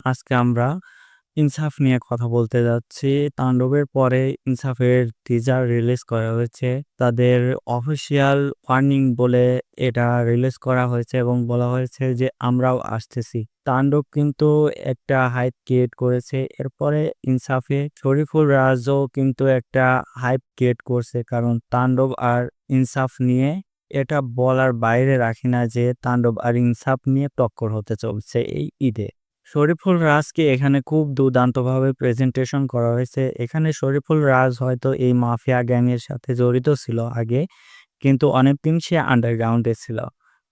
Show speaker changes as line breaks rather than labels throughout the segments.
আজকে আমরা ইনসাফ নিয়ে কথা বলতে যাচ্ছি। তাণ্ডবের পরে ইনসাফের টিজার রিলিজ করা হয়েছে। তাদের অফিসিয়াল ওয়ার্নিং বলে এটা রিলিজ করা হয়েছে এবং বলা হয়েছে যে আমরাও আসতেছি। তাণ্ডব কিন্তু একটা হাইপ ক্রিয়েট করেছে। এরপরে ইনসাফে শরীফুল রাজও কিন্তু একটা হাইপ ক্রিয়েট করছে, কারণ তাণ্ডব আর ইনসাফ নিয়ে এটা বলার বাইরে রাখি না যে তাণ্ডব আর ইনসাফ নিয়ে টক্কর হতে চলছে এই ঈদে। শরীফুল রাজকে এখানে খুব দুর্দান্তভাবে প্রেজেন্টেশন করা হয়েছে। এখানে শরীফুল রাজ হয়তো এই মাফিয়া গ্যাংয়ের সাথে জড়িত ছিল আগে, কিন্তু অনেকদিন সে আন্ডারগ্রাউন্ডে ছিল।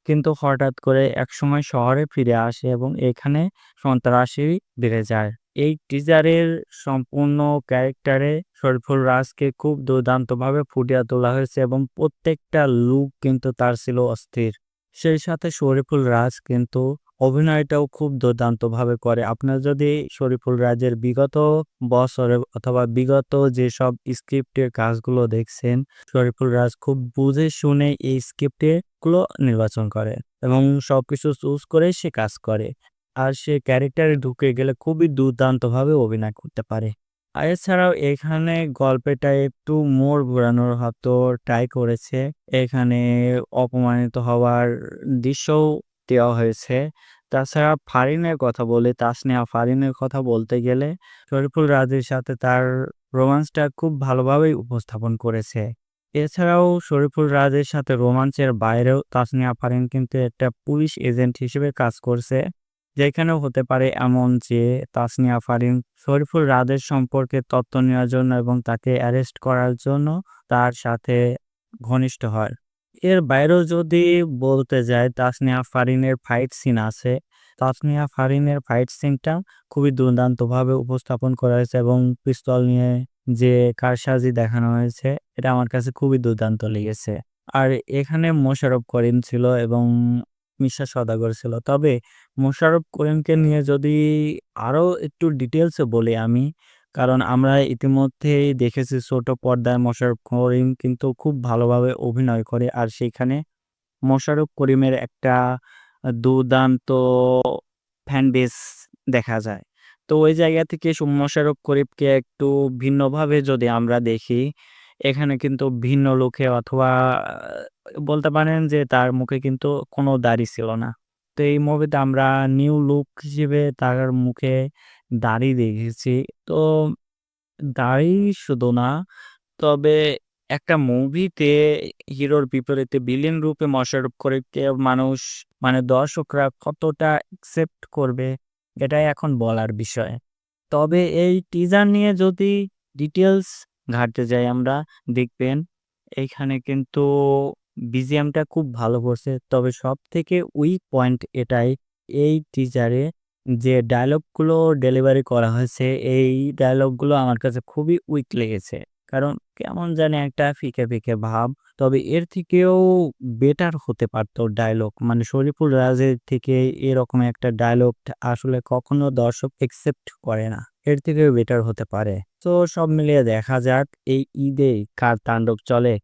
কিন্তু হঠাৎ করে একসময় শহরে ফিরে আসে এবং এখানে সন্ত্রাসী বেড়ে যায়। এই টিজারের সম্পূর্ণ ক্যারেক্টারে শরীফুল রাজকে খুব দুর্দান্তভাবে ফুটিয়ে তোলা হয়েছে এবং প্রত্যেকটা লুক কিন্তু তার ছিল অস্থির। সেই সাথে শরীফুল রাজ কিন্তু অভিনয়টাও খুব দুর্দান্তভাবে করে। আপনারা যদি শরীফুল রাজের বিগত বছরে অথবা বিগত যেসব স্ক্রিপ্টের কাজগুলো দেখছেন, শরীফুল রাজ খুব বুঝে শুনে এই স্ক্রিপ্টে গুলো নির্বাচন করে এবং সবকিছু চুজ করে সে কাজ করে। আর সে ক্যারেক্টারে ঢুকে গেলে খুবই দুর্দান্তভাবে অভিনয় করতে পারে। আর এছাড়াও এখানে গল্পটা একটু মোড় ঘোরানোর হয়তো ট্রাই করেছে। এখানে অপমানিত হওয়ার দৃশ্যও দেওয়া হয়েছে। তাছাড়া ফারিনের কথা বলি, তাসনিয়া ফারিনের কথা বলতে গেলে শরীফুল রাজের সাথে তার রোমান্সটা খুব ভালোভাবেই উপস্থাপন করেছে। এছাড়াও শরীফুল রাজের সাথে রোমান্সের বাইরেও তাসনিয়া ফারিন কিন্তু একটা পুলিশ এজেন্ট হিসেবে কাজ করছে। যেখানেও হতে পারে এমন যে তাসনিয়া ফারিন শরীফুল রাজের সম্পর্কে তথ্য নেওয়ার জন্য এবং তাকে অ্যারেস্ট করার জন্য তার সাথে ঘনিষ্ঠ হয়। এর বাইরেও যদি বলতে যাই, তাসনিয়া ফারিনের ফাইট সিন আছে। তাসনিয়া ফারিনের ফাইট সিনটা খুবই দুর্দান্তভাবে উপস্থাপন করা হয়েছে এবং পিস্তল নিয়ে যে কারসাজি দেখানো হয়েছে এটা আমার কাছে খুবই দুর্দান্ত লেগেছে। আর এখানে মোশাররফ করিম ছিল এবং মিশা সওদাগর ছিল। তবে মোশাররফ করিমকে নিয়ে যদি আরো একটু ডিটেলসে বলি আমি, কারণ আমরা ইতিমধ্যেই দেখেছি ছোট পর্দায় মোশাররফ করিম কিন্তু খুব ভালোভাবে অভিনয় করে। আর সেখানে মোশাররফ করিমের একটা দুর্দান্ত ফ্যান বেস দেখা যায়। তো ওই জায়গা থেকে মোশাররফ করিমকে একটু ভিন্নভাবে যদি আমরা দেখি, এখানে কিন্তু ভিন্ন লুকে অথবা বলতে পারেন যে তার মুখে কিন্তু কোনো দাড়ি ছিল না। তো এই মুভিতে আমরা নিউ লুক হিসেবে তার মুখে দাড়ি দেখেছি। তো দাড়ি শুধু না, তবে একটা মুভিতে হিরোর বিপরীতে ভিলেন রূপে মোশাররফ করিমকে মানুষ মানে দর্শকরা কতটা অ্যাকসেপ্ট করবে এটাই এখন বলার বিষয়। তবে এই টিজার নিয়ে যদি ডিটেলস ঘাঁটতে যাই আমরা, দেখবেন এইখানে কিন্তু বিজিএমটা খুব ভালো করছে। তবে সবথেকে উইক পয়েন্ট এটাই, এই টিজারে যে ডায়লগগুলো ডেলিভারি করা হয়েছে, এই ডায়লগগুলো আমার কাছে খুবই উইক লেগেছে। কারণ কেমন জানি একটা ফিকে, ফিকে ভাব। তবে এর থেকেও বেটার হতে পারত ডায়লগ। মানে শরীফুল রাজের থেকে এরকম একটা ডায়লগ আসলে কখনো দর্শক একসেপ্ট করে না। এর থেকেও বেটার হতে পারে। তো সব মিলিয়ে দেখা যাক এই ঈদে কার তাণ্ডব চলে।